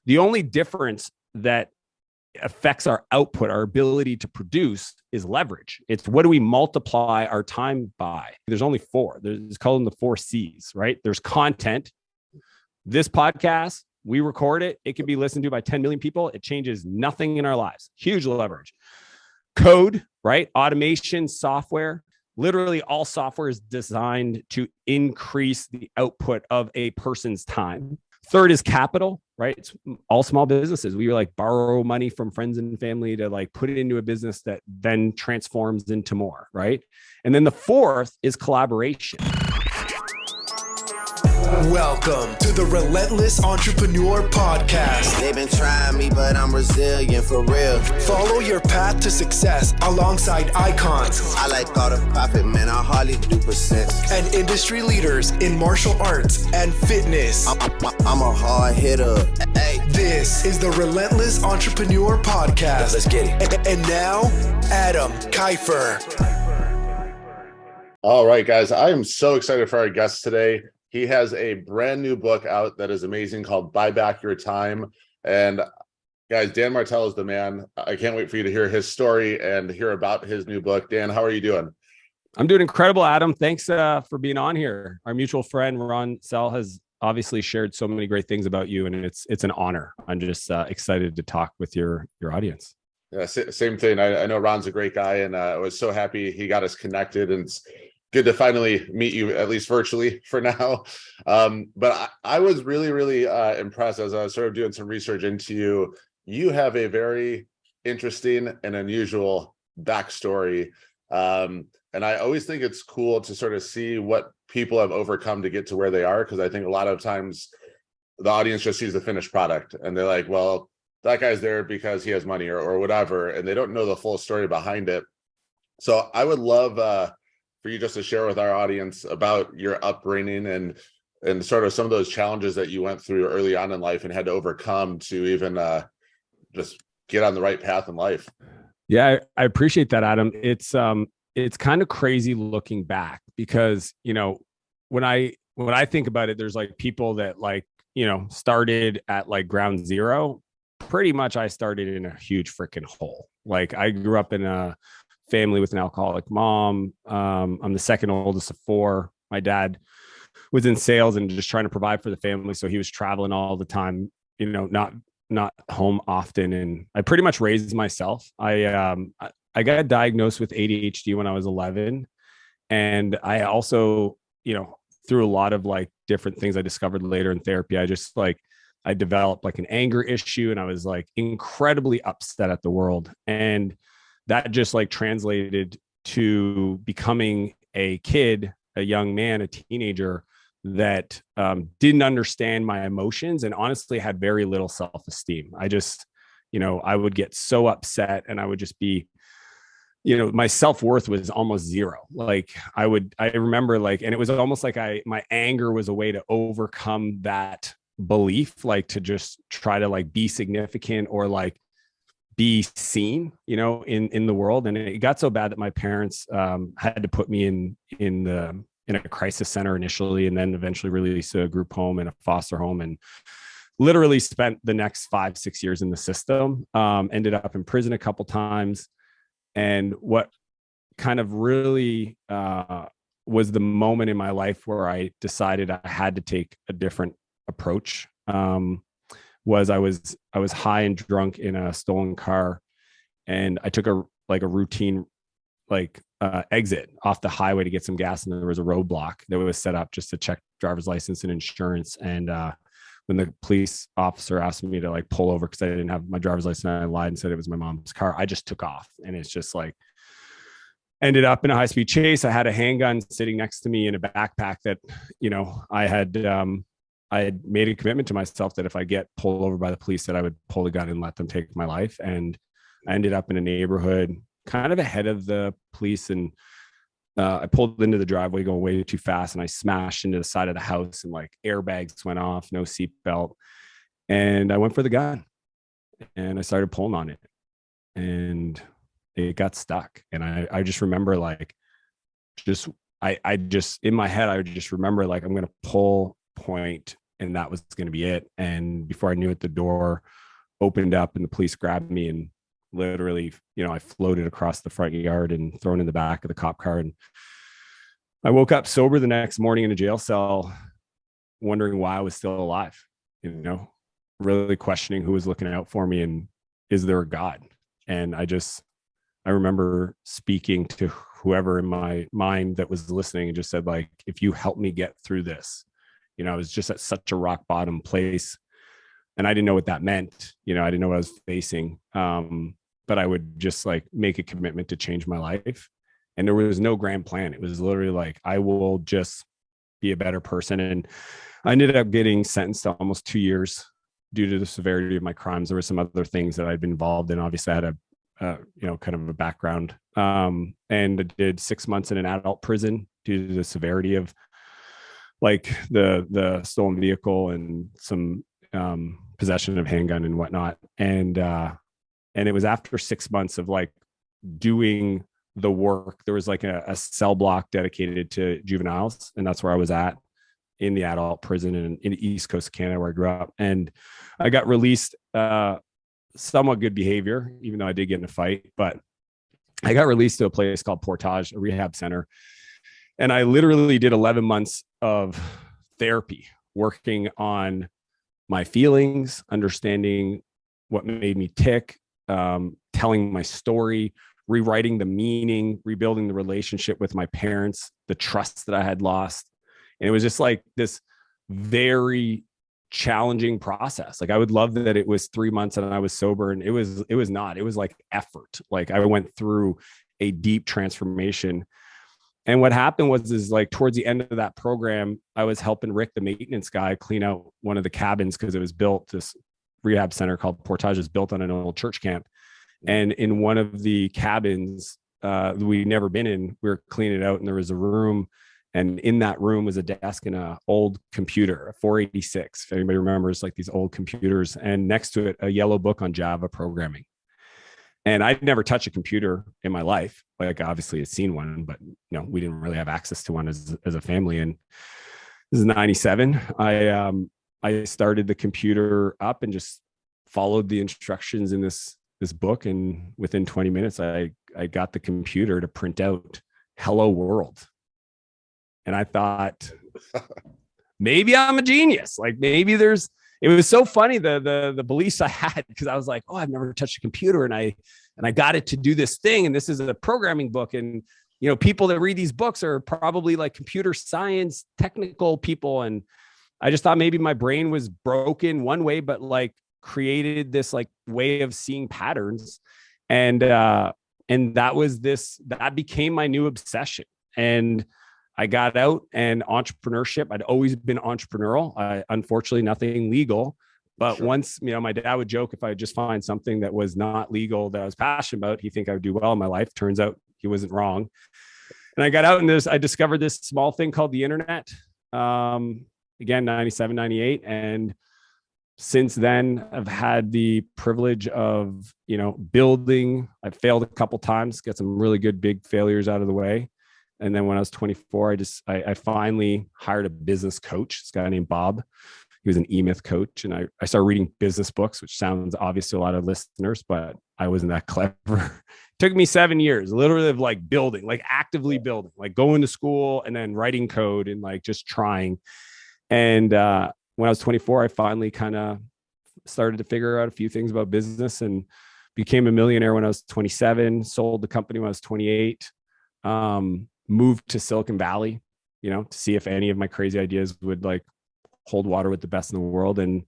The only difference that affects our output, our ability to produce, is leverage. It's what do we multiply our time by? There's only four. It's called the 4 C's, right? There's content. This podcast, we record it. It can be listened to by 10 million people. It changes nothing in our lives. Huge leverage. Code, right? Automation, software. Literally all software is designed to increase the output of a person's time. Third is capital, right? It's all small businesses. We like borrow money from friends and family to like put it into a business that then transforms into more, right? And then the fourth is collaboration. Welcome to the Relentless Entrepreneur Podcast. They've been trying me, but I'm resilient for real. Follow your path to success alongside icons. I like all the profit, man. I hardly do percents. And industry leaders in martial arts and fitness. I'm a hard hitter. Hey. This is the Relentless Entrepreneur Podcast. Let's get it. And now, Adam Kiefer. All right, guys. I am so excited for our guest today. He has a brand new book out that is amazing called Buy Back Your Time. And guys, Dan Martell is the man. I can't wait for you to hear his story and hear about his new book. Dan, how are you doing? I'm doing incredible, Adam. Thanks for being on here. Our mutual friend, Ron Sell, has obviously shared so many great things about you, and it's an honor. I'm just excited to talk with your audience. Yeah, same thing. I know Ron's a great guy, and I was so happy he got us connected, and it's good to finally meet you, at least virtually for now. But I was really, really impressed as I was sort of doing some research into you. You have a very interesting and unusual backstory. And I always think it's cool to sort of see what people have overcome to get to where they are, because I think a lot of times the audience just sees the finished product and they're like, well, that guy's there because he has money or whatever, and they don't know the full story behind it. So I would love for you just to share with our audience about your upbringing and sort of some of those challenges that you went through early on in life and had to overcome to even just get on the right path in life. Yeah, I appreciate that, Adam. It's kind of crazy looking back because, you know, when I think about it, there's like people that like, you know, started at like ground zero. Pretty much I started in a huge freaking hole. Like I grew up in a family with an alcoholic mom. I'm the second oldest of 4. My dad was in sales and just trying to provide for the family. So he was traveling all the time, you know, not home often. And I pretty much raised myself. I got diagnosed with ADHD when I was 11. And I also, you know, through a lot of like different things I discovered later in therapy, I developed like an anger issue, and I was like incredibly upset at the world. And that just like translated to becoming a kid, a young man, a teenager that didn't understand my emotions and honestly had very little self-esteem. I just, you know, I would get so upset and I would just be, you know, my self-worth was almost zero. Like I remember like, and it was almost like my anger was a way to overcome that belief, like to just try to like be significant or like be seen, you know, in the world. And it got so bad that my parents had to put me in a crisis center initially, and then eventually released to a group home and a foster home, and literally spent the next 5-6 years in the system. Ended up in prison a couple times. And what kind of really was the moment in my life where I decided I had to take a different approach. Was I was high and drunk in a stolen car, and I took a routine exit off the highway to get some gas, and there was a roadblock that was set up just to check driver's license and insurance. And when the police officer asked me to like pull over because I didn't have my driver's license, I lied and said it was my mom's car. I just took off, and it's just like ended up in a high-speed chase. I had a handgun sitting next to me in a backpack that, you know, I had made a commitment to myself that if I get pulled over by the police, that I would pull the gun and let them take my life. And I ended up in a neighborhood kind of ahead of the police. And I pulled into the driveway going way too fast, and I smashed into the side of the house, and like airbags went off, no seatbelt. And I went for the gun and I started pulling on it, and it got stuck. And I just remember like, I just in my head, I would just remember like, I'm going to pull, point, and that was going to be it. And before I knew it, the door opened up and the police grabbed me and literally, I floated across the front yard and thrown in the back of the cop car. And I woke up sober the next morning in a jail cell, wondering why I was still alive, really questioning who was looking out for me and is there a God? And I remember speaking to whoever in my mind that was listening and just said, like, if you help me get through this, I was just at such a rock bottom place and I didn't know what that meant. I didn't know what I was facing. But I would just like make a commitment to change my life. And there was no grand plan. It was literally like, I will just be a better person. And I ended up getting sentenced to almost 2 years due to the severity of my crimes. There were some other things that I'd been involved in. Obviously I had kind of a background, and I did 6 months in an adult prison due to the severity of like the stolen vehicle and some possession of handgun and whatnot. And it was after 6 months of like doing the work. There was like a cell block dedicated to juveniles, and that's where I was at in the adult prison in the East Coast of Canada, where I grew up. And I got released, somewhat good behavior, even though I did get in a fight, but I got released to a place called Portage, a rehab center. And I literally did 11 months of therapy, working on my feelings, understanding what made me tick, telling my story, rewriting the meaning, rebuilding the relationship with my parents, the trust that I had lost. And it was just like this very challenging process. Like I would love that it was 3 months and I was sober, and it was not. It was like effort. Like I went through a deep transformation. And what happened is like towards the end of that program, I was helping Rick, the maintenance guy, clean out one of the cabins because it was built. This rehab center called Portage was built on an old church camp. And in one of the cabins we'd never been in, we were cleaning it out, and there was a room. And in that room was a desk and an old computer, a 486. If anybody remembers, like these old computers, and next to it, a yellow book on Java programming. And I'd never touched a computer in my life. Like obviously I'd seen one, but we didn't really have access to one as a family. And this is 97. I started the computer up and just followed the instructions in this book. And within 20 minutes, I got the computer to print out "Hello World." And I thought, maybe I'm a genius. Like maybe it was so funny, the beliefs I had, because I was like, oh, I've never touched a computer, and I got it to do this thing. And this is a programming book. And, people that read these books are probably like computer science, technical people. And I just thought maybe my brain was broken one way, but like created this like way of seeing patterns. And that became my new obsession. And I got out, and entrepreneurship, I'd always been entrepreneurial. Unfortunately, nothing legal. But sure. Once, my dad would joke if I would just find something that was not legal that I was passionate about, he'd think I would do well in my life. Turns out he wasn't wrong. And I got out, and I discovered this small thing called the internet. Again, 97, 98. And since then, I've had the privilege of, building. I failed a couple times, got some really good big failures out of the way. And then when I was 24, I finally hired a business coach, this guy named Bob. He was an E-Myth coach. And I started reading business books, which sounds obvious to a lot of listeners, but I wasn't that clever. It took me 7 years, literally, of like building, like actively building, like going to school and then writing code and like just trying. And when I was 24, I finally kind of started to figure out a few things about business and became a millionaire when I was 27, sold the company when I was 28. Moved to Silicon Valley, to see if any of my crazy ideas would like hold water with the best in the world. And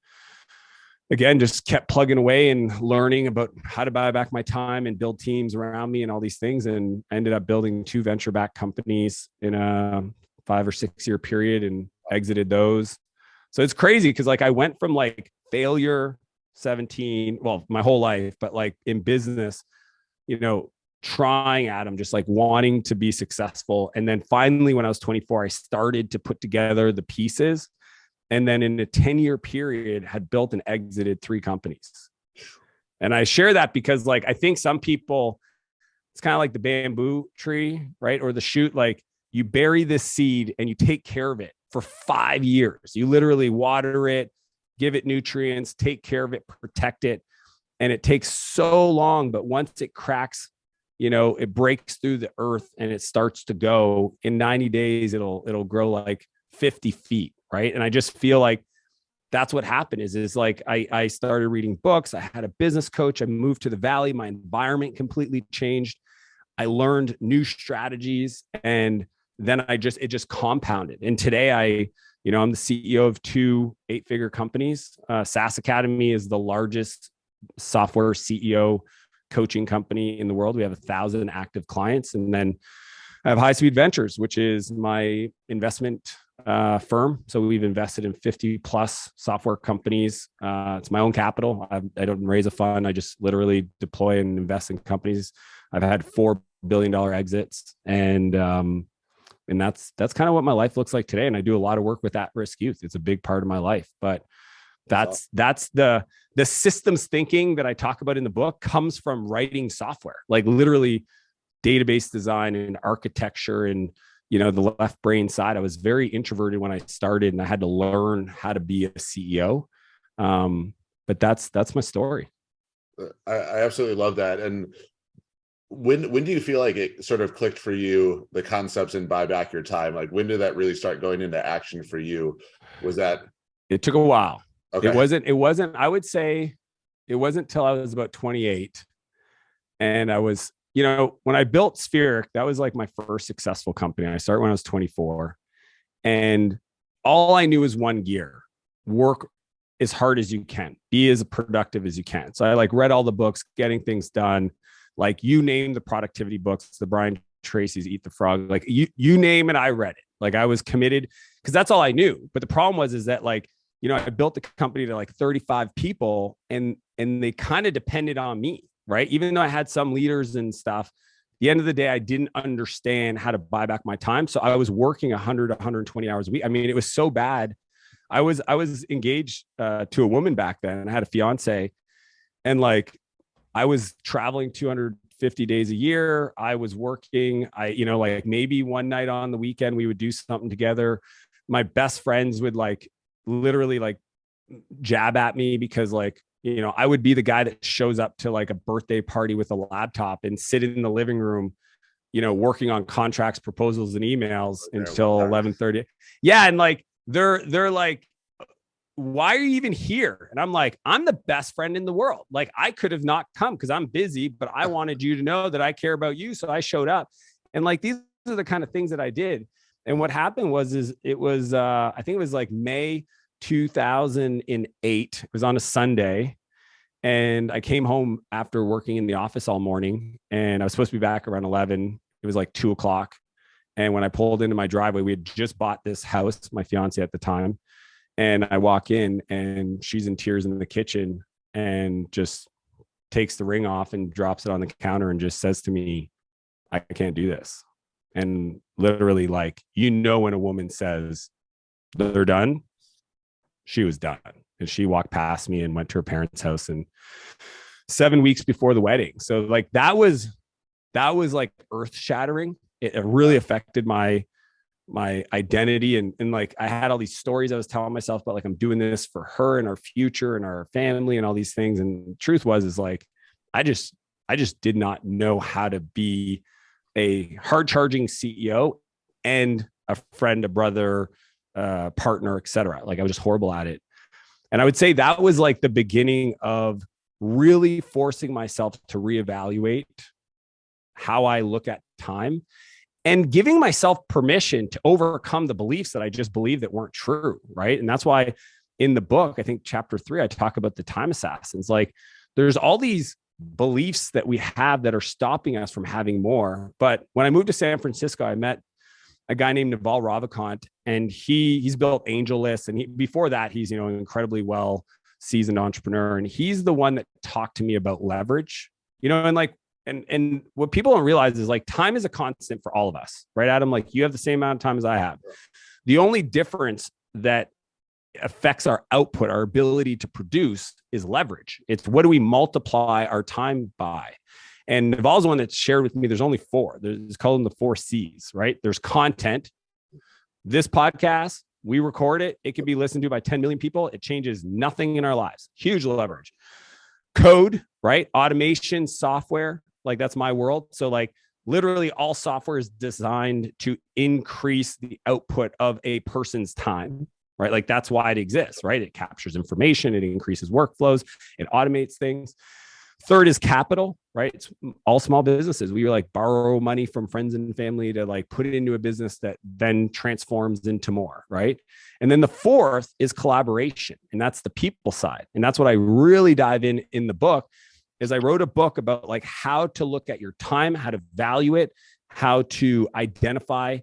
again, just kept plugging away and learning about how to buy back my time and build teams around me and all these things. And I ended up building 2 venture-backed companies in a 5 or 6 year period and exited those. So it's crazy because like I went from like failure 17, well, my whole life, but like in business, trying at them, just like wanting to be successful. And then finally, when I was 24, I started to put together the pieces. And then in a 10-year period, had built and exited 3 companies. And I share that because like, I think some people, it's kind of like the bamboo tree, right? Or the shoot, like you bury this seed and you take care of it for 5 years. You literally water it, give it nutrients, take care of it, protect it. And it takes so long, but once it cracks, it breaks through the earth and it starts to go. In 90 days, it'll grow like 50 feet. Right. And I just feel like that's what happened is like, I started reading books. I had a business coach. I moved to the Valley. My environment completely changed. I learned new strategies, and then it just compounded. And today I'm the CEO of 2 8-figure companies. SaaS Academy is the largest software CEO coaching company in the world. We have 1,000 active clients. And then I have High Speed Ventures, which is my investment firm. So we've invested in 50 plus software companies. It's my own capital. I don't raise a fund. I just literally deploy and invest in companies. I've had $4 billion exits, and that's kind of what my life looks like today. And I do a lot of work with at-risk youth. It's a big part of my life, but that's the systems thinking that I talk about in the book comes from writing software, like literally database design and architecture and, the left brain side. I was very introverted when I started, and I had to learn how to be a CEO. But that's my story. I absolutely love that. And when do you feel like it sort of clicked for you, the concepts in Buy Back Your Time? Like, when did that really start going into action for you? It took a while. Okay. It wasn't, I would say it wasn't till I was about 28. And I was, when I built Spheric, that was like my first successful company. I started when I was 24, and all I knew was one gear: work as hard as you can, be as productive as you can. So I read all the books, getting things done. Like, you name the productivity books, the Brian Tracy's Eat the Frog, like you name it, I read it. Like, I was committed because that's all I knew. But the problem was that I built the company to 35 people, and they kind of depended on me, right? Even though I had some leaders and stuff, at the end of the day, I didn't understand how to buy back my time. So I was working 100, 120 hours a week. I mean, it was so bad. I was engaged to a woman back then. I had a fiance, and I was traveling 250 days a year. I was working, maybe one night on the weekend, we would do something together. My best friends would literally jab at me because I would be the guy that shows up to a birthday party with a laptop and sit in the living room, working on contracts, proposals, and emails until 11:30. Yeah. And they're like, why are you even here? And I'm like, I'm the best friend in the world. I could have not come because I'm busy, but I wanted you to know that I care about you. So I showed up. And these are the kind of things that I did. And what happened was I think it was May 2008. It was on a Sunday. And I came home after working in the office all morning, and I was supposed to be back around 11. It was 2:00. And when I pulled into my driveway, we had just bought this house, my fiance at the time. And I walk in, and she's in tears in the kitchen and just takes the ring off and drops it on the counter and just says to me, I can't do this. And literally, when a woman says they're done, she was done. And she walked past me and went to her parents' house, and 7 weeks before the wedding. So that was earth shattering. It really affected my identity. And I had all these stories I was telling myself about, I'm doing this for her and our future and our family and all these things. And the truth was, I just did not know how to be a hard charging CEO and a friend, a brother, partner, etc. I was just horrible at it. And I would say that was the beginning of really forcing myself to reevaluate how I look at time and giving myself permission to overcome the beliefs that I just believed that weren't true. Right. And that's why in the book, I think chapter 3, I talk about the time assassins. There's all these beliefs that we have that are stopping us from having more. But when I moved to San Francisco, I met a guy named Naval Ravikant, and he's built AngelList. And before that, he's, an incredibly well seasoned entrepreneur. And he's the one that talked to me about leverage, and what people don't realize is time is a constant for all of us, right, Adam? You have the same amount of time as I have. The only difference that affects our output, our ability to produce, is leverage. It's what do we multiply our time by? And Naval's the one that shared with me, there's only 4. It's called them the 4 C's, right? There's content, this podcast, We record it. It can be listened to by 10 million people. It changes nothing in our lives. Huge leverage. Code, right? Automation, software, like that's my world. So like literally all software is designed to increase the output of a person's time, right? Like that's why it exists, right? It captures information, it increases workflows, it automates things. Third is capital, right? It's all small businesses. We like borrow money from friends and family to like put it into a business that then transforms into more, right? And then the fourth is collaboration, and that's the people side. And that's what I really dive in the book. Is I wrote a book about like how to look at your time, how to value it, how to identify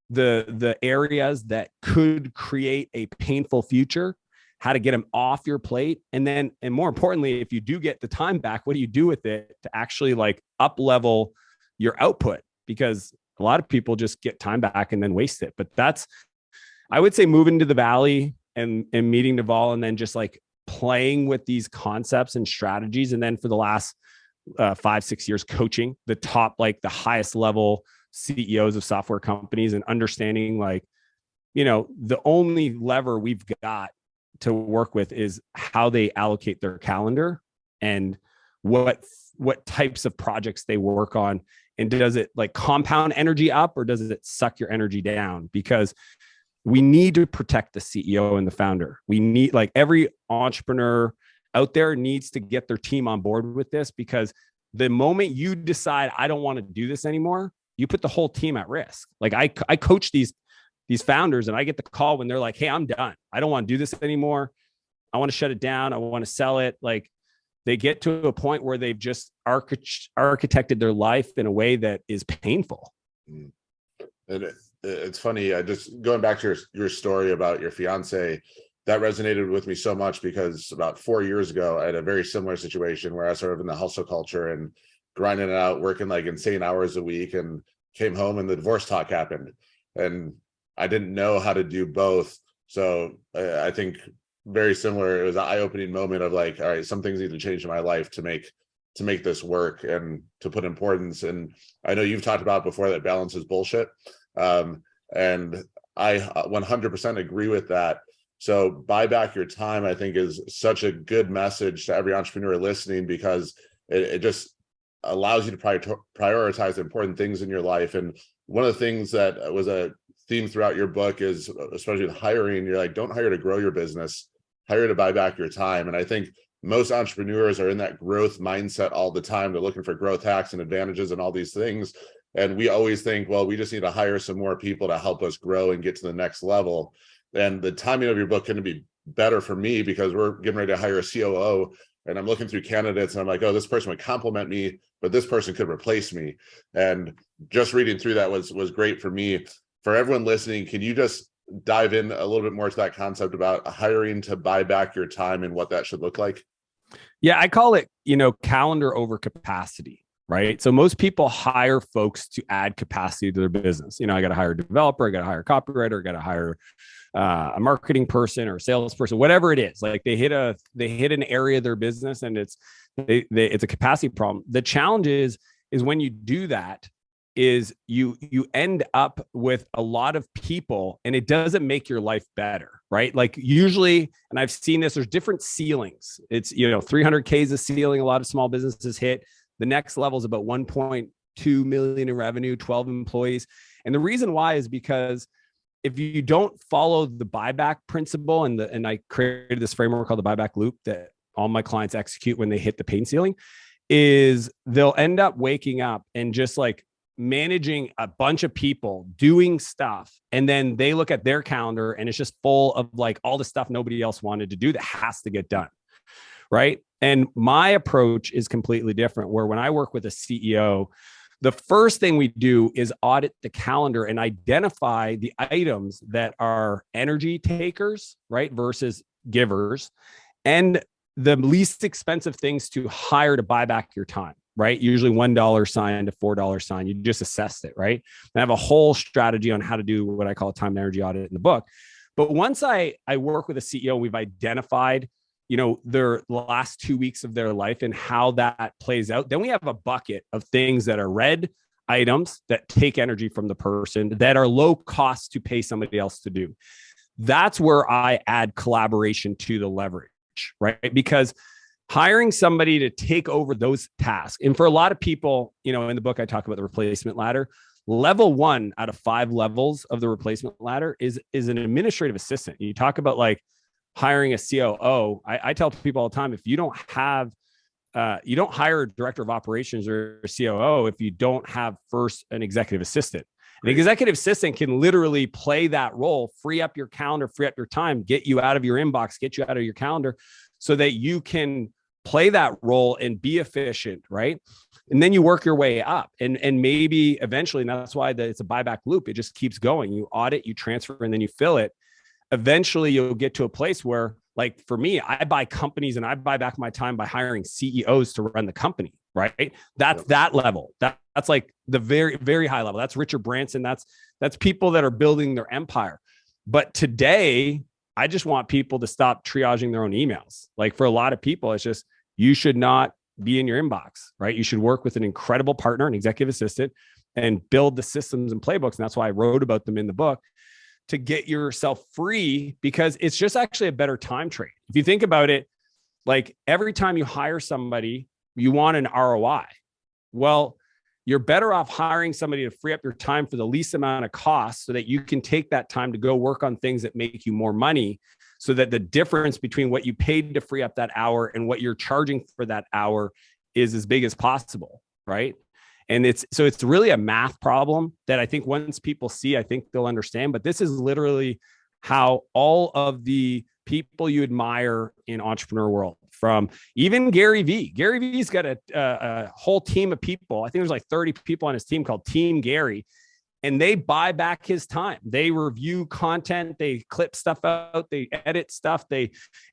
the areas that could create a painful future, how to get them off your plate. And then, and more importantly, if you do get the time back, what do you do with it to actually like up level your output? Because a lot of people just get time back and then waste it. But that's, I would say, moving to the Valley and meeting Naval, and then just like playing with these concepts and strategies. And then for the last 5-6 years, coaching the top, like the highest level CEOs of software companies, and understanding like, you know, the only lever we've got to work with is how they allocate their calendar and what types of projects they work on. And does it like compound energy up, or does it suck your energy down? Because we need to protect the CEO and the founder. We need, like, every entrepreneur out there needs to get their team on board with this, because the moment you decide, I don't want to do this anymore, you put the whole team at risk. Like I coach these founders, and I get the call when they're like, hey, I'm done. I don't want to do this anymore. I want to shut it down. I want to sell it. Like, they get to a point where they've just architected their life in a way that is painful. And it's funny. I just going back to your story about your fiance, that resonated with me so much, because about 4 years ago, I had a very similar situation where I was sort of in the hustle culture and grinding it out, working like insane hours a week, and came home and the divorce talk happened. And I didn't know how to do both. So I think very similar. It was an eye-opening moment of like, all right, some things need to change in my life to make this work and to put importance. And I know you've talked about before that balance is bullshit. And I 100% agree with that. So buy back your time, I think, is such a good message to every entrepreneur listening, because it just allows you to prioritize important things in your life. And one of the things that was a theme throughout your book is, especially with hiring, you're like, don't hire to grow your business, hire to buy back your time. And I think most entrepreneurs are in that growth mindset all the time. They're looking for growth hacks and advantages and all these things. And we always think, well, we just need to hire some more people to help us grow and get to the next level. And the timing of your book couldn't be better for me, because we're getting ready to hire a COO, and I'm looking through candidates and I'm like, oh, this person would complement me, but this person could replace me. And just reading through that was great for me. For everyone listening, can you just dive in a little bit more to that concept about hiring to buy back your time and what that should look like? Yeah, I call it, calendar over capacity, right? So most people hire folks to add capacity to their business. I got to hire a developer, I got to hire a copywriter, I got to hire a marketing person or a salesperson, whatever it is. Like they hit an area of their business, and it's a capacity problem. The challenge is when you do that, is you end up with a lot of people, and it doesn't make your life better, right? Like usually, and I've seen this, there's different ceilings. It's, 300K is a ceiling a lot of small businesses hit. The next level is about 1.2 million in revenue, 12 employees. And the reason why is because if you don't follow the buyback principle, and I created this framework called the buyback loop that all my clients execute when they hit the pain ceiling, is they'll end up waking up and just like managing a bunch of people doing stuff. And then they look at their calendar and it's just full of like all the stuff nobody else wanted to do that has to get done. Right. And my approach is completely different, where when I work with a CEO, the first thing we do is audit the calendar and identify the items that are energy takers, right, versus givers, and the least expensive things to hire to buy back your time, right? Usually $1 sign to $4 sign. You just assess it, right? And I have a whole strategy on how to do what I call a time and energy audit in the book. But once I work with a CEO, we've identified their last 2 weeks of their life and how that plays out. Then we have a bucket of things that are red items that take energy from the person, that are low cost to pay somebody else to do. That's where I add collaboration to the leverage, right? Because hiring somebody to take over those tasks. And for a lot of people, in the book, I talk about the replacement ladder. Level 1 out of 5 levels of the replacement ladder is an administrative assistant. You talk about like hiring a COO. I tell people all the time, if you don't hire a director of operations or a COO if you don't have first an executive assistant. An executive assistant can literally play that role, free up your calendar, free up your time, get you out of your inbox, get you out of your calendar so that you can play that role and be efficient, right? And then you work your way up and maybe eventually, and that's why it's a buyback loop. It just keeps going. You audit, you transfer, and then you fill it. Eventually you'll get to a place where, like for me, I buy companies and I buy back my time by hiring CEOs to run the company, right? That's that level. That's like the very, very high level. That's Richard Branson. That's people that are building their empire. But today, I just want people to stop triaging their own emails. Like for a lot of people, it's just, you should not be in your inbox, right? You should work with an incredible partner, an executive assistant, and build the systems and playbooks. And that's why I wrote about them in the book, to get yourself free, because it's just actually a better time trade. If you think about it, like every time you hire somebody, you want an ROI. Well, you're better off hiring somebody to free up your time for the least amount of cost so that you can take that time to go work on things that make you more money, so that the difference between what you paid to free up that hour and what you're charging for that hour is as big as possible, right? And it's really a math problem that I think once people see, I think they'll understand. But this is literally how all of the people you admire in entrepreneur world, from even Gary Vee. Gary Vee's got a whole team of people. I think there's like 30 people on his team called Team Gary, and they buy back his time. They review content, they clip stuff out, they edit stuff,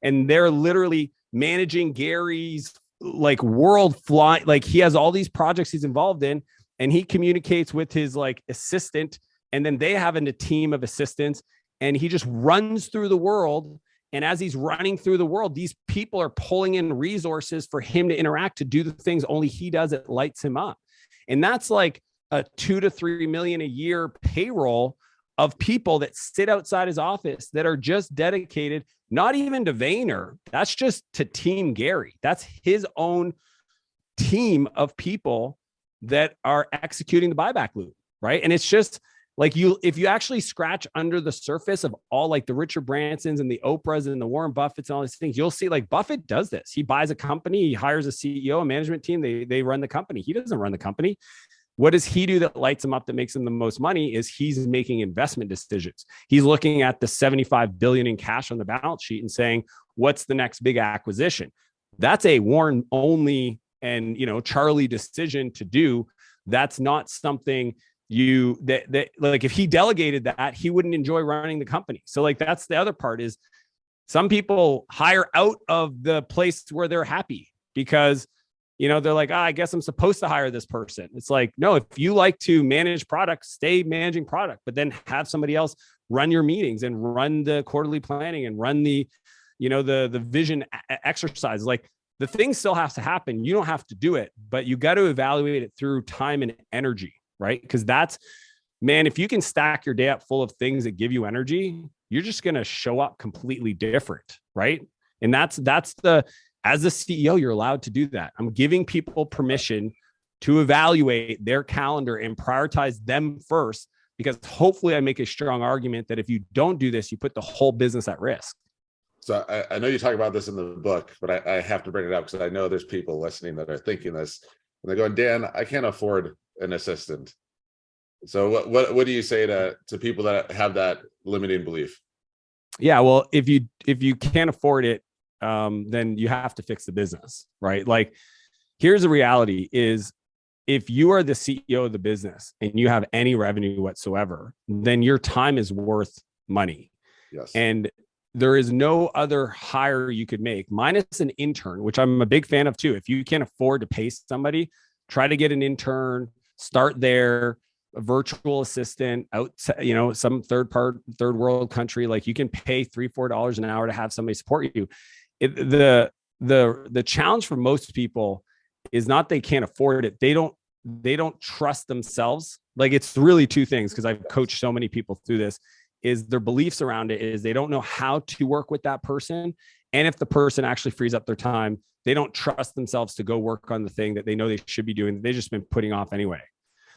and they're literally managing Gary's like world fly. Like he has all these projects he's involved in, and he communicates with his like assistant, and then they have a team of assistants, and he just runs through the world. And as he's running through the world, these people are pulling in resources for him to interact, to do the things only he does. It lights him up. And that's like a 2 to 3 million a year payroll of people that sit outside his office that are just dedicated, not even to Vayner. That's just to Team Gary. That's his own team of people that are executing the buyback loop, right? And it's just like if you actually scratch under the surface of all like the Richard Bransons and the Oprahs and the Warren Buffetts and all these things, you'll see like Buffett does this. He buys a company, he hires a CEO, a management team, they run the company. He doesn't run the company. What does he do that lights him up, that makes him the most money? Is he's making investment decisions. He's looking at the 75 billion in cash on the balance sheet and saying, what's the next big acquisition? That's a Warren only and Charlie decision to do. That's not something that like if he delegated that, he wouldn't enjoy running the company. So like that's the other part, is some people hire out of the place where they're happy because they're like, I guess I'm supposed to hire this person. It's like, no, if you like to manage product, stay managing product, but then have somebody else run your meetings and run the quarterly planning and run the vision exercise. Like the thing still has to happen. You don't have to do it, but you got to evaluate it through time and energy, right? Because if you can stack your day up full of things that give you energy, you're just going to show up completely different, right? And as a CEO, you're allowed to do that. I'm giving people permission to evaluate their calendar and prioritize them first, because hopefully I make a strong argument that if you don't do this, you put the whole business at risk. So I know you talk about this in the book, but I have to bring it up because I know there's people listening that are thinking this, and they're going, Dan, I can't afford an assistant. So what do you say to people that have that limiting belief? Yeah, well, if you can't afford it, then you have to fix the business, right? Like, here's the reality is, if you are the CEO of the business and you have any revenue whatsoever, then your time is worth money. Yes. And there is no other hire you could make, minus an intern, which I'm a big fan of too. If you can't afford to pay somebody, try to get an intern, start there, a virtual assistant out, some third world country. Like you can pay $3-4 an hour to have somebody support you. The challenge for most people is not they can't afford it. They don't trust themselves. Like it's really two things, because I've coached so many people through this. is their beliefs around it is they don't know how to work with that person. And if the person actually frees up their time, they don't trust themselves to go work on the thing that they know they should be doing, that they've just been putting off anyway.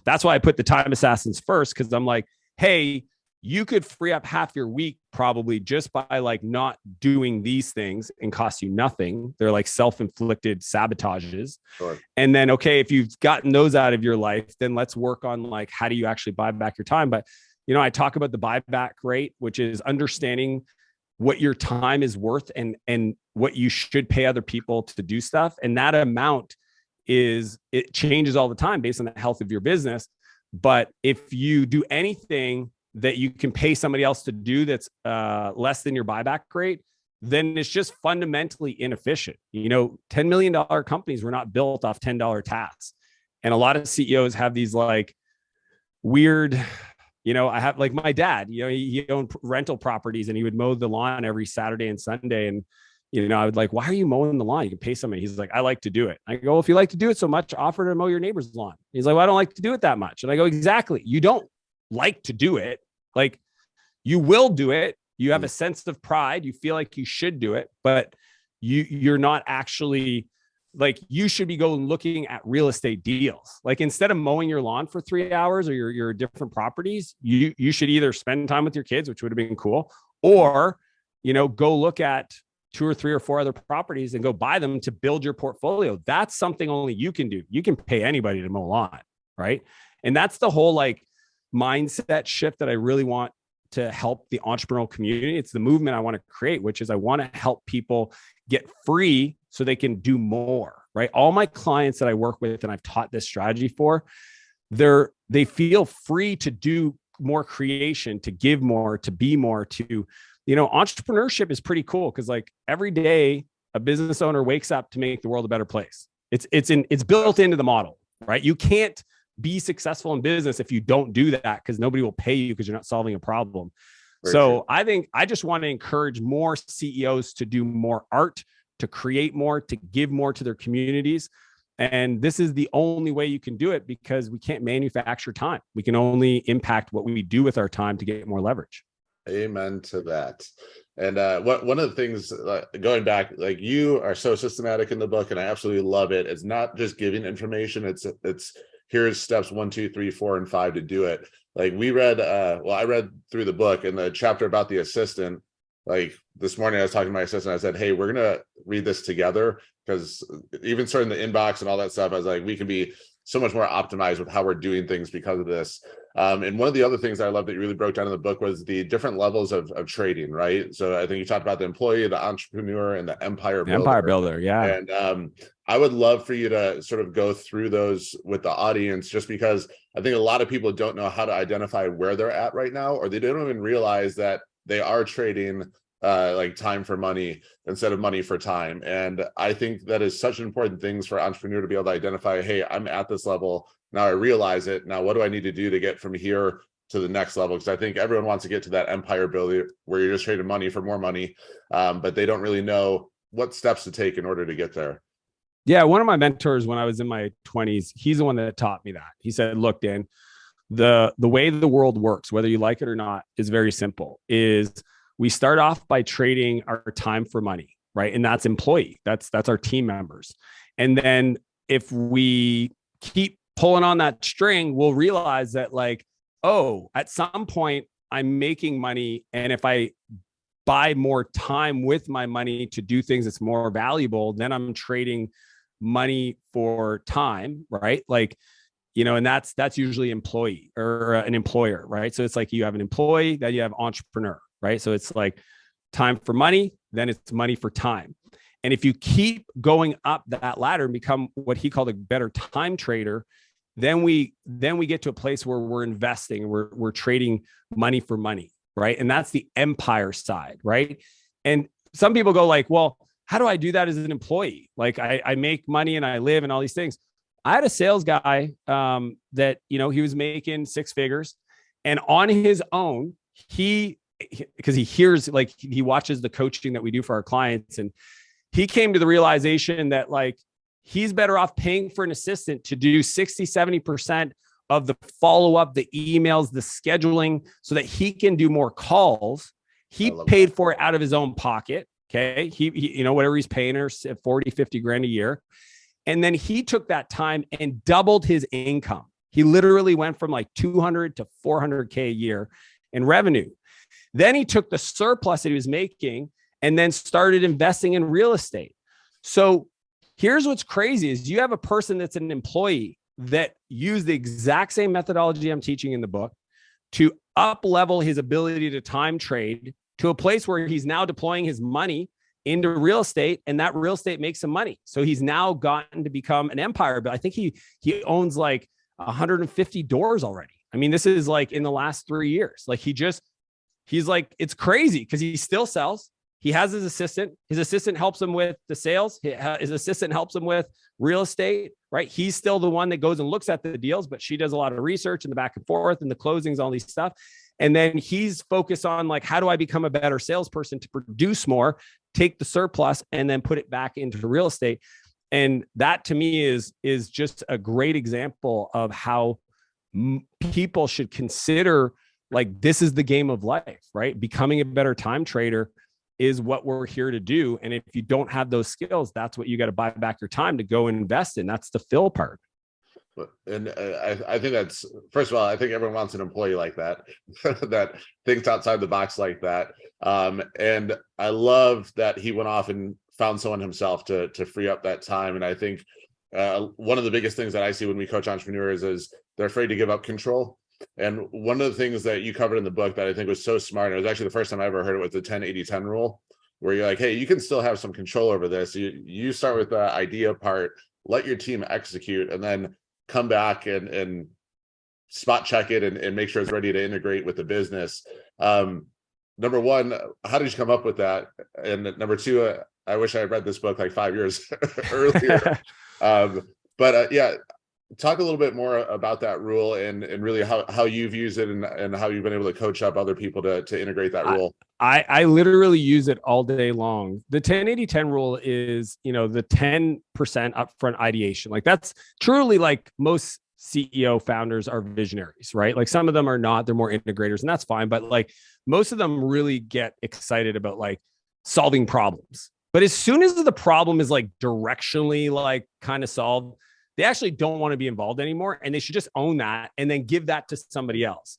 That's why I put the time assassins first, because I'm like, hey, you could free up half your week probably just by like not doing these things and cost you nothing. They're like self-inflicted sabotages. Sure. And then, okay, if you've gotten those out of your life, then let's work on like, how do you actually buy back your time? But, you know, I talk about the buyback rate, which is understanding what your time is worth and what you should pay other people to do stuff. And that amount it changes all the time based on the health of your business. But if you do anything that you can pay somebody else to do that's less than your buyback rate, then it's just fundamentally inefficient. You know, $10 million companies were not built off $10 tasks. And a lot of CEOs have these like weird, you know, I have like my dad, you know, he owned rental properties and he would mow the lawn every Saturday and Sunday. And, you know, I would like, why are you mowing the lawn? You can pay somebody. He's like, I like to do it. I go, well, if you like to do it so much, offer to mow your neighbor's lawn. He's like, well, I don't like to do it that much. And I go, exactly. You don't like to do it. Like, you will do it. You have a sense of pride. You feel like you should do it, but you're not actually like, you should be going looking at real estate deals. Like, instead of mowing your lawn for 3 hours or your different properties, you should either spend time with your kids, which would have been cool, or, you know, go look at 2 or 3 or 4 other properties and go buy them to build your portfolio. That's something only you can do. You can pay anybody to mow lawn, right? And that's the whole like mindset shift that I really want to help the entrepreneurial community. It's the movement I want to create, which is I want to help people get free so they can do more, right? All my clients that I work with and I've taught this strategy for, they feel free to do more creation, to give more, to be more, to, you know, entrepreneurship is pretty cool because like every day a business owner wakes up to make the world a better place. It's built into the model, right? You can't be successful in business if you don't do that, because nobody will pay you because you're not solving a problem. Very so true. I think I just want to encourage more CEOs to do more art, to create more, to give more to their communities. And this is the only way you can do it, because we can't manufacture time. We can only impact what we do with our time to get more leverage. Amen to that. And one of the things, going back, like, you are so systematic in the book, and I absolutely love it. It's not just giving information. It's here's steps 1, 2, 3, 4, and 5 to do it. Like, we read, I read through the book, and the chapter about the assistant, like this morning I was talking to my assistant, I said, hey, we're going to read this together, because even starting the inbox and all that stuff, I was like, we can be so much more optimized with how we're doing things because of this. And one of the other things I love that you really broke down in the book was the different levels of trading, right? So I think you talked about the employee, the entrepreneur, and the empire builder. Empire builder, yeah. And I would love for you to sort of go through those with the audience, just because I think a lot of people don't know how to identify where they're at right now, or they don't even realize that they are trading like time for money instead of money for time. And I think that is such an important thing for an entrepreneur to be able to identify, hey, I'm at this level. Now I realize it. Now, what do I need to do to get from here to the next level? Because I think everyone wants to get to that empire builder where you're just trading money for more money, but they don't really know what steps to take in order to get there. Yeah. One of my mentors when I was in my 20s, he's the one that taught me that. He said, look, Dan, the way the world works, whether you like it or not, is very simple. Is we start off by trading our time for money, right? And that's employee. That's our team members. And then if we keep pulling on that string, we'll realize that like, oh, at some point I'm making money. And if I buy more time with my money to do things that's more valuable, then I'm trading money for time, right? Like, you know, and that's usually employee or an employer, right? So it's like you have an employee, then you have entrepreneur, right? So it's like time for money, then it's money for time. And if you keep going up that ladder and become what he called a better time trader, then we get to a place where we're investing, we're trading money for money, right? And that's the empire side, right? And some people go like, well, how do I do that as an employee? Like I make money and I live and all these things. I had a sales guy that, you know, he was making 6 figures, and on his own, because he hears, like, he watches the coaching that we do for our clients, and he came to the realization that like he's better off paying for an assistant to do 60, 70% of the follow-up, the emails, the scheduling, so that he can do more calls. He paid for it out of his own pocket. Okay. He you know, whatever he's paying her, 40, 50 grand a year. And then he took that time and doubled his income. He literally went from like 200 to 400K a year in revenue. Then he took the surplus that he was making and then started investing in real estate. So here's what's crazy is you have a person that's an employee that used the exact same methodology I'm teaching in the book to up level his ability to time trade to a place where he's now deploying his money into real estate, and that real estate makes some money. So he's now gotten to become an empire, but I think he owns like 150 doors already. I mean, this is like in the last 3 years. Like he's like, it's crazy because he still sells. He has his assistant. His assistant helps him with the sales. His assistant helps him with real estate, right? He's still the one that goes and looks at the deals, but she does a lot of research and the back and forth and the closings, all these stuff. And then he's focused on like, how do I become a better salesperson to produce more, take the surplus, and then put it back into real estate. And that to me is just a great example of how people should consider, like, this is the game of life, right? Becoming a better time trader is what we're here to do. And if you don't have those skills, that's what you got to buy back your time to go and invest in. That's the fill part. And I think that's, first of all, I think everyone wants an employee like that, that thinks outside the box like that. And I love that he went off and found someone himself to free up that time. And I think one of the biggest things that I see when we coach entrepreneurs is they're afraid to give up control. And one of the things that you covered in the book that I think was so smart, it was actually the first time I ever heard it, was the 10-80-10 rule, where you're like, hey, you can still have some control over this. You start with the idea part, let your team execute, and then come back and spot check it and make sure it's ready to integrate with the business. Number one, how did you come up with that? And number two, I wish I had read this book like 5 years earlier. Yeah, talk a little bit more about that rule and really how you've used it and how you've been able to coach up other people to integrate that rule. I literally use it all day long. The 10-80-10 rule is, you know, the 10% upfront ideation. Like, that's truly, like, most CEO founders are visionaries, right? Like, some of them are not, they're more integrators, and that's fine. But like, most of them really get excited about like solving problems. But as soon as the problem is like directionally, like, kind of solved, they actually don't want to be involved anymore. And they should just own that and then give that to somebody else.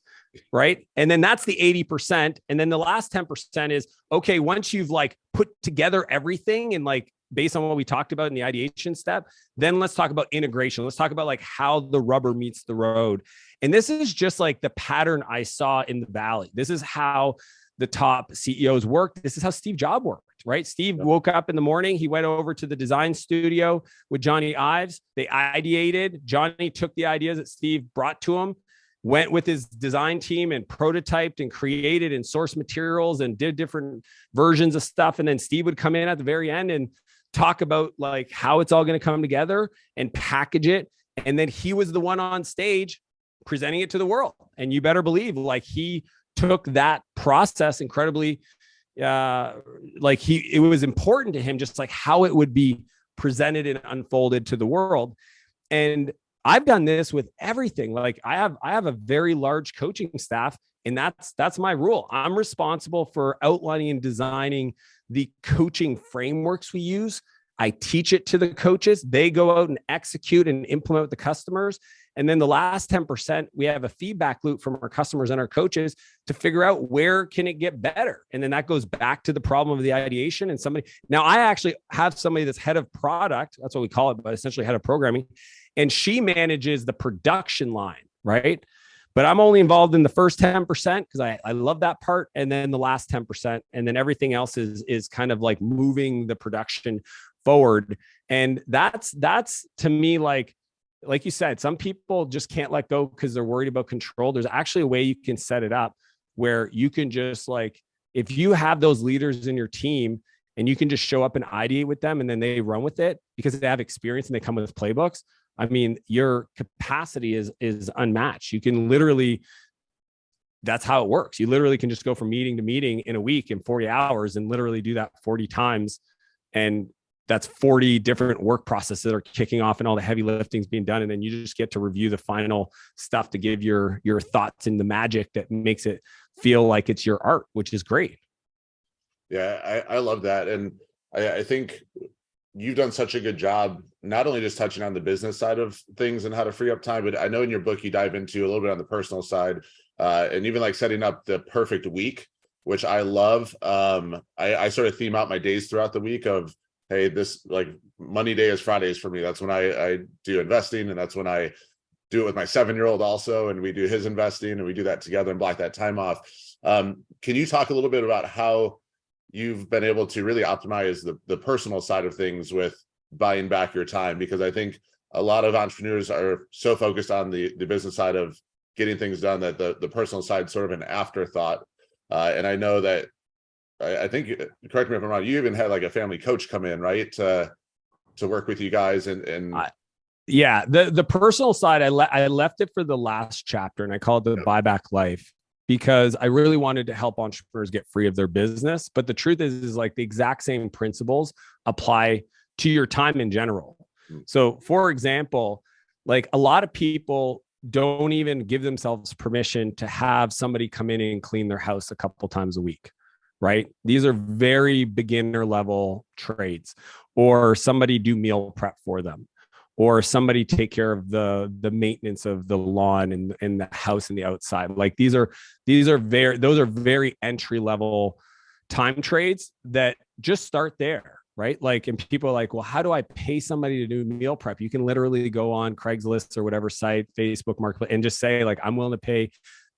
Right. And then that's the 80%. And then the last 10% is, okay, once you've like put together everything and like based on what we talked about in the ideation step, then let's talk about integration. Let's talk about like how the rubber meets the road. And this is just like the pattern I saw in the Valley. This is how the top CEOs worked. This is how Steve Jobs worked, right? Steve woke up in the morning. He went over to the design studio with Johnny Ives. They ideated. Johnny took the ideas that Steve brought to him, went with his design team and prototyped and created and sourced materials and did different versions of stuff. And then Steve would come in at the very end and talk about like how it's all going to come together and package it. And then he was the one on stage presenting it to the world. And you better believe like he took that process incredibly, it was important to him, just like how it would be presented and unfolded to the world. And I've done this with everything. Like I have a very large coaching staff, and that's my rule. I'm responsible for outlining and designing the coaching frameworks we use. I teach it to the coaches. They go out and execute and implement with the customers. And then the last 10%, we have a feedback loop from our customers and our coaches to figure out where can it get better. And then that goes back to the problem of the ideation. And now I actually have somebody that's head of product. That's what we call it, but essentially head of programming. And she manages the production line, right? But I'm only involved in the first 10% because I love that part. And then the last 10%. And then everything else is kind of like moving the production forward. And that's to me, like you said, some people just can't let go because they're worried about control. There's actually a way you can set it up where you can just like, if you have those leaders in your team and you can just show up and ideate with them and then they run with it because they have experience and they come with playbooks. I mean, your capacity is unmatched. You can literally, that's how it works. You literally can just go from meeting to meeting in a week in 40 hours and literally do that 40 times. And that's 40 different work processes that are kicking off and all the heavy lifting's being done. And then you just get to review the final stuff to give your thoughts and the magic that makes it feel like it's your art, which is great. Yeah, I love that. And I think you've done such a good job, not only just touching on the business side of things and how to free up time, but I know in your book, you dive into a little bit on the personal side, and even like setting up the perfect week, which I love. I sort of theme out my days throughout the week of, hey, this like money day is Fridays for me. That's when I do investing. And that's when I do it with my 7-year-old also. And we do his investing and we do that together and block that time off. Can you talk a little bit about how you've been able to really optimize the personal side of things with buying back your time? Because I think a lot of entrepreneurs are so focused on the business side of getting things done that the personal side is sort of an afterthought. And I know that, I think, correct me if I'm wrong, you even had like a family coach come in, right? To work with you guys yeah, the personal side, I left it for the last chapter, and I called it the buyback life, because I really wanted to help entrepreneurs get free of their business. But the truth is like the exact same principles apply to your time in general. So for example, like a lot of people don't even give themselves permission to have somebody come in and clean their house a couple times a week, right? These are very beginner level trades, or somebody do meal prep for them, or somebody take care of the maintenance of the lawn and the house and the outside. Like those are very entry level time trades that just start there, right? Like, and people are like, well, how do I pay somebody to do meal prep? You can literally go on Craigslist or whatever site, Facebook Marketplace, and just say like, I'm willing to pay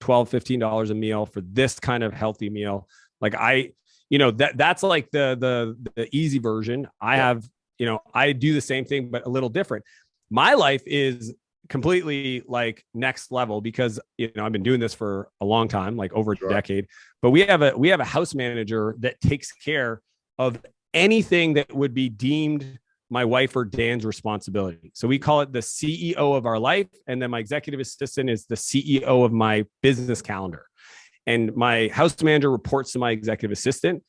$12, $15 a meal for this kind of healthy meal. Like that's like the easy version. I have, I do the same thing, but a little different. My life is completely like next level because, I've been doing this for a long time, like over a decade, but we have a house manager that takes care of anything that would be deemed my wife or Dan's responsibility. So we call it the CEO of our life. And then my executive assistant is the CEO of my business calendar. And my house manager reports to my executive assistant,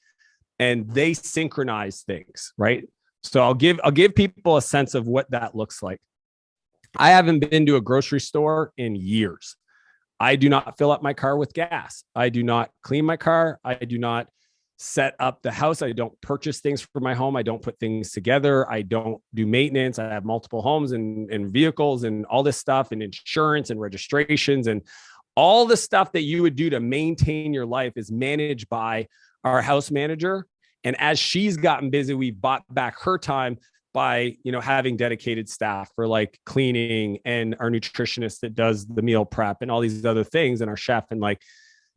and they synchronize things, right? So I'll give people a sense of what that looks like. I haven't been to a grocery store in years. I do not fill up my car with gas. I do not clean my car. I do not set up the house. I don't purchase things for my home. I don't put things together. I don't do maintenance. I have multiple homes and vehicles and all this stuff and insurance and registrations, and all the stuff that you would do to maintain your life is managed by our house manager. And as she's gotten busy, we've bought back her time by, having dedicated staff for like cleaning, and our nutritionist that does the meal prep and all these other things, and our chef. And like,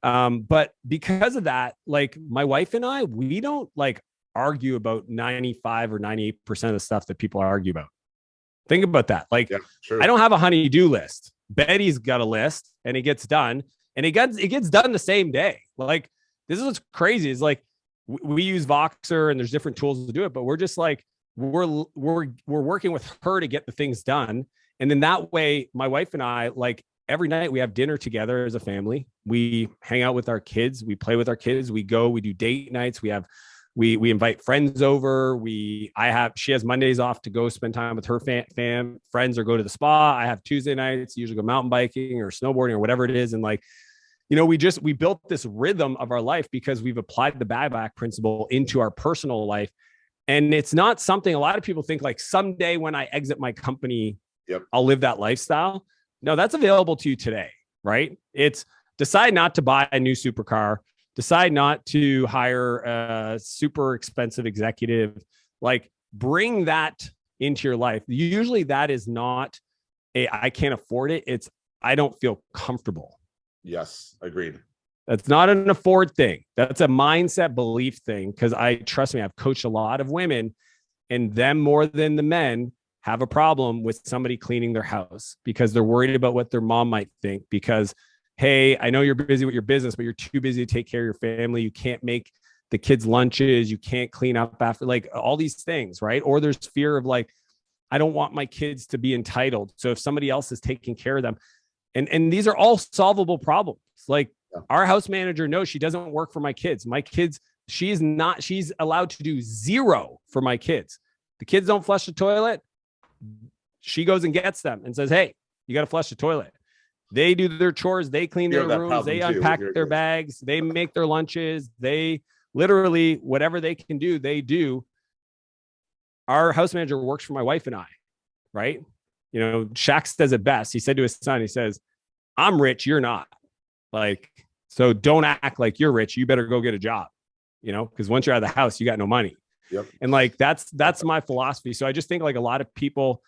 but because of that, like my wife and I, we don't like argue about 95 or 98% of the stuff that people argue about. Think about that. Like, yeah, sure. I don't have a honey-do list. Betty's got a list, and it gets done, and it gets done the same day. Like, this is what's crazy is like, we use Voxer and there's different tools to do it, but we're just like, we're working with her to get the things done. And then that way, my wife and I, like every night we have dinner together as a family. We hang out with our kids. We play with our kids. We do date nights. We invite friends over. She has Mondays off to go spend time with her friends or go to the spa. I have Tuesday nights, usually go mountain biking or snowboarding or whatever it is. And like, we built this rhythm of our life because we've applied the buyback principle into our personal life. And it's not something a lot of people think like someday when I exit my company, I'll live that lifestyle. No, that's available to you today, right? It's decide not to buy a new supercar, decide not to hire a super expensive executive, like bring that into your life. Usually that is not I can't afford it. It's, I don't feel comfortable. Yes, agreed. That's not an afford thing. That's a mindset belief thing. Cause trust me, I've coached a lot of women, and them more than the men have a problem with somebody cleaning their house because they're worried about what their mom might think. Because, hey, I know you're busy with your business, but you're too busy to take care of your family. You can't make the kids' lunches. You can't clean up after, like all these things, right? Or there's fear of like, I don't want my kids to be entitled. So if somebody else is taking care of them, and these are all solvable problems. Like, our house manager knows she doesn't work for my kids. My kids, she's allowed to do zero for my kids. The kids don't flush the toilet. She goes and gets them and says, hey, you got to flush the toilet. They do their chores. They clean their rooms. They unpack their bags. They make their lunches. They literally, whatever they can do, they do. Our house manager works for my wife and I, right? You know, Shaq says it best. He said to his son, he says, I'm rich, you're not. Like, so don't act like you're rich. You better go get a job, you know, because once you're out of the house, you got no money. Yep. And like, that's my philosophy. So I just think like a lot of people,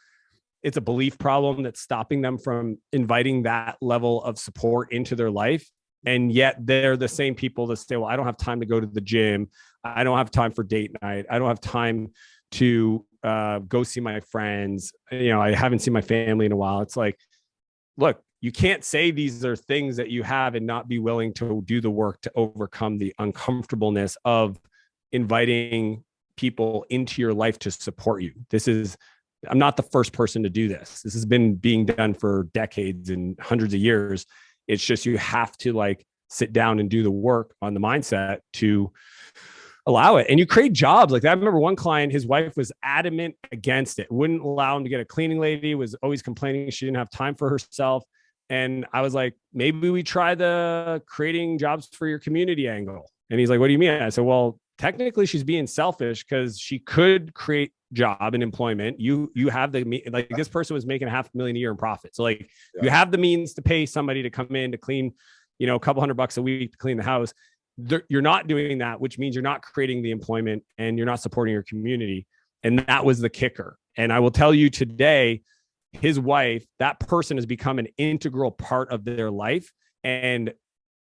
it's a belief problem that's stopping them from inviting that level of support into their life. And yet they're the same people that say, well, I don't have time to go to the gym. I don't have time for date night. I don't have time to go see my friends. You know, I haven't seen my family in a while. It's like, look, you can't say these are things that you have and not be willing to do the work to overcome the uncomfortableness of inviting people into your life to support you. I'm not the first person to do this. This has been being done for decades and hundreds of years. It's just, you have to like sit down and do the work on the mindset to allow it. And you create jobs. Like I remember one client, his wife was adamant against it, wouldn't allow him to get a cleaning lady, was always complaining she didn't have time for herself. And I was like, maybe we try the creating jobs for your community angle. And he's like, what do you mean? I said, well, technically she's being selfish because she could create job and employment. You have like this person was making $500,000 a year in profit. So like you have the means to pay somebody to come in to clean, you know, a couple $100 a week to clean the house. You're not doing that, which means you're not creating the employment and you're not supporting your community. And that was the kicker. And I will tell you today, his wife, that person has become an integral part of their life and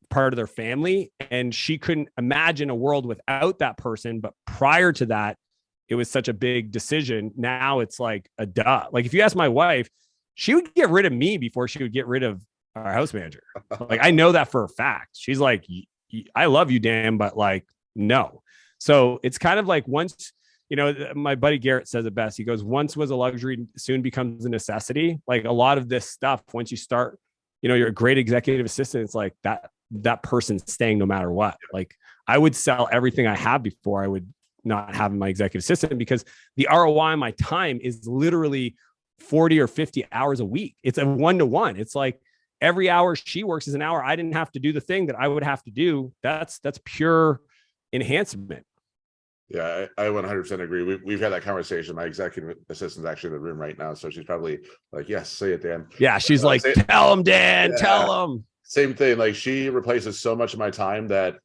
part of their family. And she couldn't imagine a world without that person. But prior to that, it was such a big decision. Now it's like a duh. Like if you ask my wife, she would get rid of me before she would get rid of our house manager. Like I know that for a fact. She's like, I love you, Dan, but like, no. So it's kind of like once, you know, my buddy Garrett says it best. He goes, once was a luxury, soon becomes a necessity. Like a lot of this stuff, once you start, you know, you're a great executive assistant. It's like that person's staying no matter what. Like I would sell everything I have before I would not have my executive assistant, because the ROI on my time is literally 40 or 50 hours a week. It's a 1-to-1. It's like every hour she works is an hour I didn't have to do the thing that I would have to do. That's pure enhancement. Yeah, I 100% agree. We've had that conversation. My executive assistant's actually in the room right now, so she's probably like, "Yes, say it, Dan." Yeah, she's like, "Tell him, Dan. Tell him." Same thing. Like she replaces so much of my time that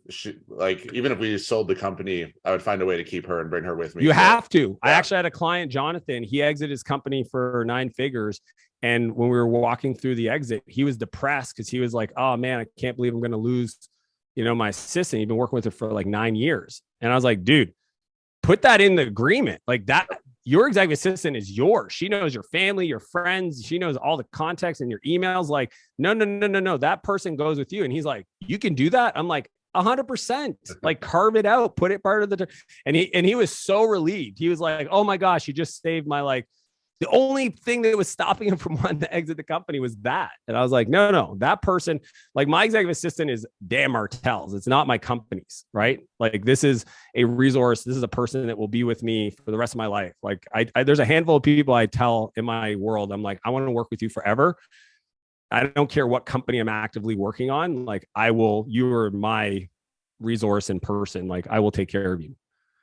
she, like, even if we sold the company, I would find a way to keep her and bring her with me. You have to. Yeah. I actually had a client, Jonathan. He exited his company for 9 figures. And when we were walking through the exit, he was depressed because he was like, oh man, I can't believe I'm going to lose, you know, my assistant. He'd been working with her for like 9 years. And I was like, dude, put that in the agreement. Like that, your executive assistant is yours. She knows your family, your friends. She knows all the context and your emails. Like, no. That person goes with you. And he's like, you can do that. I'm like, 100%. Like carve it out, put it part of the, and he was so relieved. He was like, oh my gosh, you just saved my like. The only thing that was stopping him from wanting to exit the company was that. And I was like, no, that person, like my executive assistant is Dan Martell's. It's not my company's, right? Like this is a resource. This is a person that will be with me for the rest of my life. Like there's a handful of people I tell in my world, I'm like, I want to work with you forever. I don't care what company I'm actively working on. Like you are my resource in person. Like I will take care of you.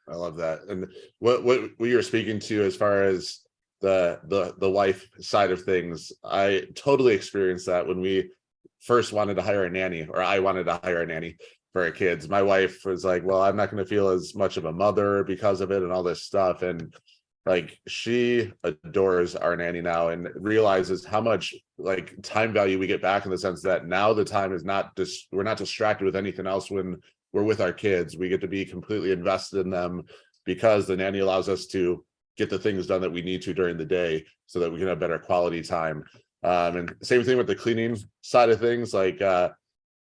I love that. And what you're speaking to as far as the wife side of things, I totally experienced that when we first wanted to hire a nanny, or I wanted to hire a nanny for our kids. My wife was like, well, I'm not going to feel as much of a mother because of it and all this stuff. And like, she adores our nanny now and realizes how much like time value we get back, in the sense that now the time is not we're not distracted with anything else when we're with our kids. We get to be completely invested in them because the nanny allows us to get the things done that we need to during the day so that we can have better quality time. And same thing with the cleaning side of things. Like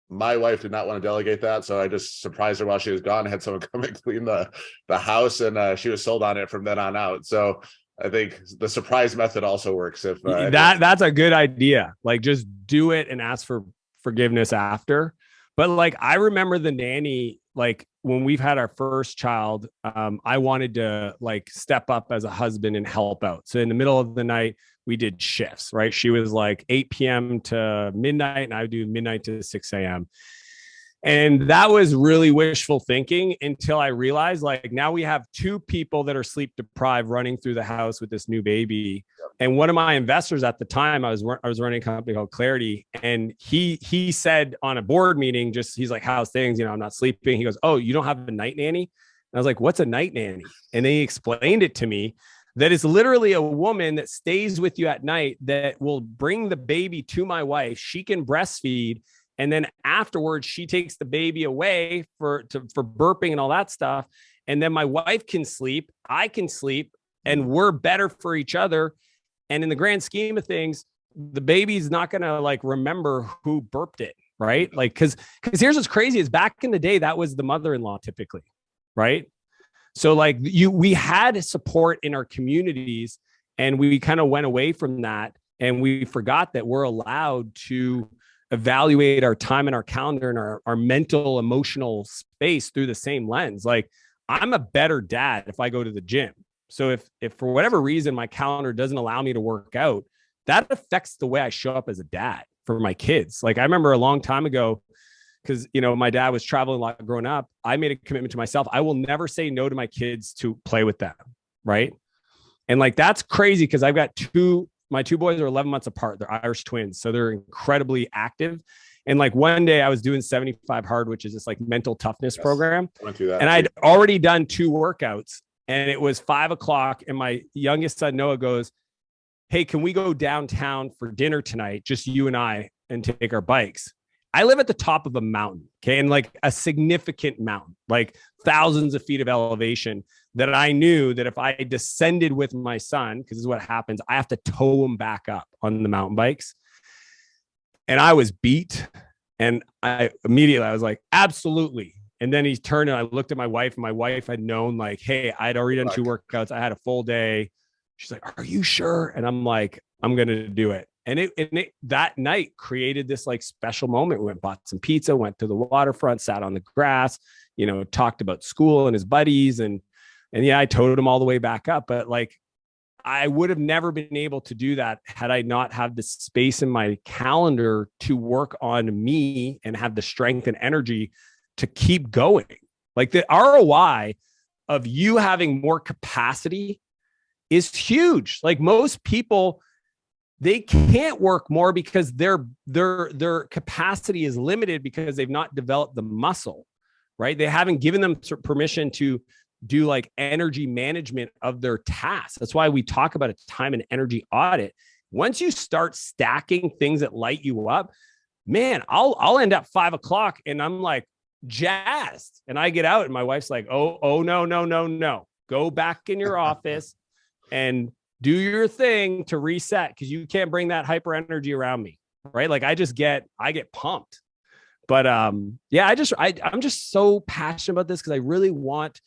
my wife did not want to delegate that. So I just surprised her while she was gone, had someone come and clean the house, and she was sold on it from then on out. So I think the surprise method also works. If that's a good idea. Like just do it and ask for forgiveness after. But like, I remember the nanny, like when we've had our first child, I wanted to like step up as a husband and help out. So in the middle of the night, we did shifts, right? She was like 8 p.m. to midnight, and I would do midnight to 6 a.m. And that was really wishful thinking until I realized like now we have two people that are sleep deprived running through the house with this new baby. And one of my investors at the time, I was running a company called Clarity. And he said on a board meeting, he's like, how's things? I'm not sleeping. He goes, oh, you don't have a night nanny? And I was like, what's a night nanny? And then he explained it to me that it's literally a woman that stays with you at night that will bring the baby to my wife. She can breastfeed. And then afterwards, she takes the baby away for burping and all that stuff. And then my wife can sleep, I can sleep, and we're better for each other. And in the grand scheme of things, the baby's not going to like remember who burped it, right? Like, because here's what's crazy is back in the day, that was the mother-in-law typically, right? So like we had support in our communities, and we kind of went away from that, and we forgot that we're allowed to evaluate our time and our calendar and our mental, emotional space through the same lens. Like I'm a better dad if I go to the gym. So if for whatever reason, my calendar doesn't allow me to work out, that affects the way I show up as a dad for my kids. Like I remember a long time ago, because, my dad was traveling a lot growing up. I made a commitment to myself. I will never say no to my kids to play with them. Right. And like, that's crazy because I've got my two boys are 11 months apart. They're Irish twins. So they're incredibly active. And like one day I was doing 75 hard, which is this like mental toughness program. And I'd already done 2 workouts, and it was 5:00. And my youngest son, Noah, goes, hey, can we go downtown for dinner tonight? Just you and I, and take our bikes. I live at the top of a mountain. Okay. And like a significant mountain, like thousands of feet of elevation, that I knew that if I descended with my son, because this is what happens, I have to tow him back up on the mountain bikes. And I was beat. And I was like, absolutely. And then he turned and I looked at my wife, and my wife had known like, hey, I'd already done 2 workouts. I had a full day. She's like, are you sure? And I'm like, I'm going to do it. And it that night created this like special moment. We went, bought some pizza, went to the waterfront, sat on the grass, talked about school and his buddies. And yeah, I towed him all the way back up. But like, I would have never been able to do that had I not had the space in my calendar to work on me and have the strength and energy to keep going. Like the ROI of you having more capacity is huge. Like most people, they can't work more because their capacity is limited because they've not developed the muscle, right? They haven't given them permission to do like energy management of their tasks. That's why we talk about a time and energy audit. Once you start stacking things that light you up, man, I'll end up 5:00 and I'm like jazzed. And I get out and my wife's like, oh, no. Go back in your office and do your thing to reset, because you can't bring that hyper energy around me. Right. Like I get pumped. But yeah, I'm just so passionate about this because I really want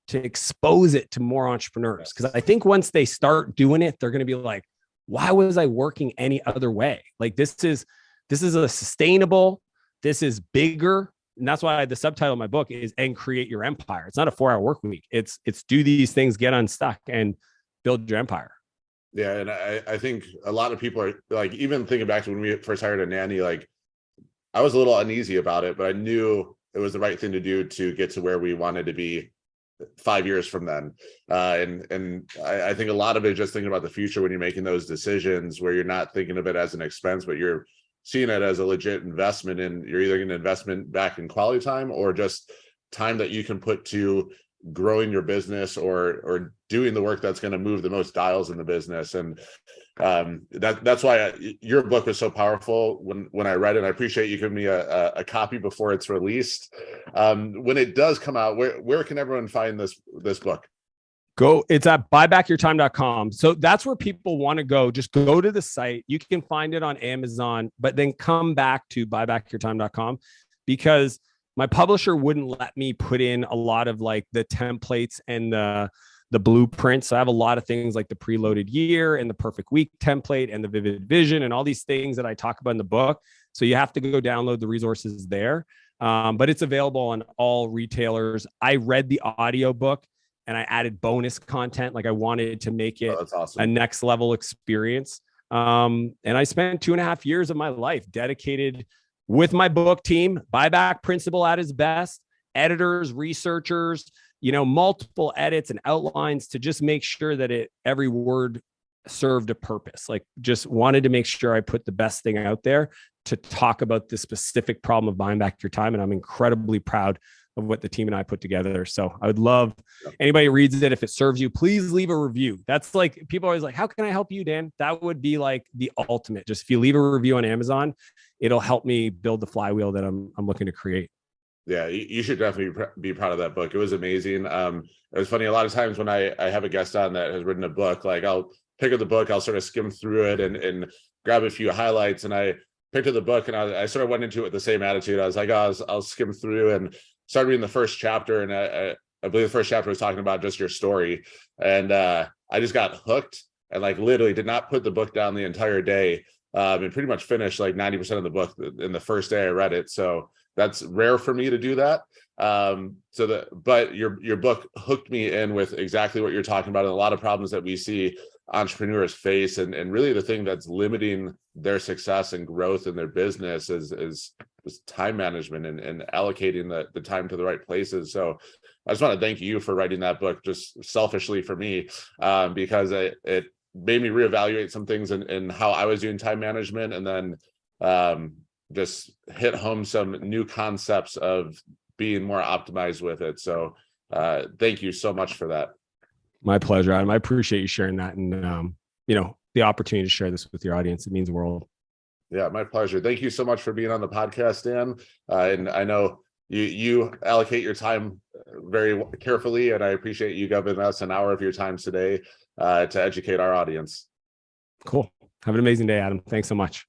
to expose it to more entrepreneurs. Because I think once they start doing it, they're going to be like, why was I working any other way? Like this is a sustainable, this is bigger. And that's why the subtitle of my book is "And Create Your Empire." It's not a 4-hour work week. It's do these things, get unstuck, and build your empire. Yeah. And I think a lot of people are like, even thinking back to when we first hired a nanny, like I was a little uneasy about it, but I knew it was the right thing to do to get to where we wanted to be 5 years from then. And I think a lot of it is just thinking about the future when you're making those decisions, where you're not thinking of it as an expense, but you're seeing it as a legit investment. And you're either going to investment back in quality time or just time that you can put to growing your business or doing the work that's going to move the most dials in the business. And that's why your book was so powerful when I read it. I appreciate you giving me a copy before it's released. When it does come out, where can everyone find this book? It's at buybackyourtime.com. So that's where people want to go. Just go to the site. You can find it on Amazon, but then come back to buybackyourtime.com, because my publisher wouldn't let me put in a lot of like the templates and the blueprints. So I have a lot of things like the preloaded year and the perfect week template and the vivid vision and all these things that I talk about in the book. So you have to go download the resources there. But it's available on all retailers. I read the audiobook and I added bonus content. Like I wanted to make it That's a awesome. next level experience. And I spent 2.5 years of my life dedicated with my book team, Buyback Principle at its best, editors, researchers, multiple edits and outlines to just make sure that every word served a purpose. Like just wanted to make sure I put the best thing out there to talk about the specific problem of buying back your time. And I'm incredibly proud of what the team and I put together. So I would love anybody who reads it. If it serves you, please leave a review. That's like, people are always like, how can I help you, Dan? That would be like the ultimate. Just if you leave a review on Amazon, it'll help me build the flywheel that I'm looking to create. Yeah, you should definitely be proud of that book. It was amazing. It was funny. A lot of times when I have a guest on that has written a book, like I'll pick up the book, I'll sort of skim through it and grab a few highlights. And I picked up the book and I sort of went into it with the same attitude. I was like, I'll skim through and started reading the first chapter. And I believe the first chapter was talking about just your story. And I just got hooked and like literally did not put the book down the entire day. And pretty much finished like 90% of the book in the first day I read it. So that's rare for me to do that. But your book hooked me in with exactly what you're talking about and a lot of problems that we see entrepreneurs face, and really the thing that's limiting their success and growth in their business is time management and allocating the time to the right places. So I just want to thank you for writing that book, just selfishly for me, because it made me reevaluate some things in how I was doing time management, and then just hit home some new concepts of being more optimized with it. So thank you so much for that. My pleasure, Adam. I appreciate you sharing that and, the opportunity to share this with your audience. It means the world. Yeah, my pleasure. Thank you so much for being on the podcast, Dan. And I know you allocate your time very carefully, and I appreciate you giving us an hour of your time today to educate our audience. Cool. Have an amazing day, Adam. Thanks so much.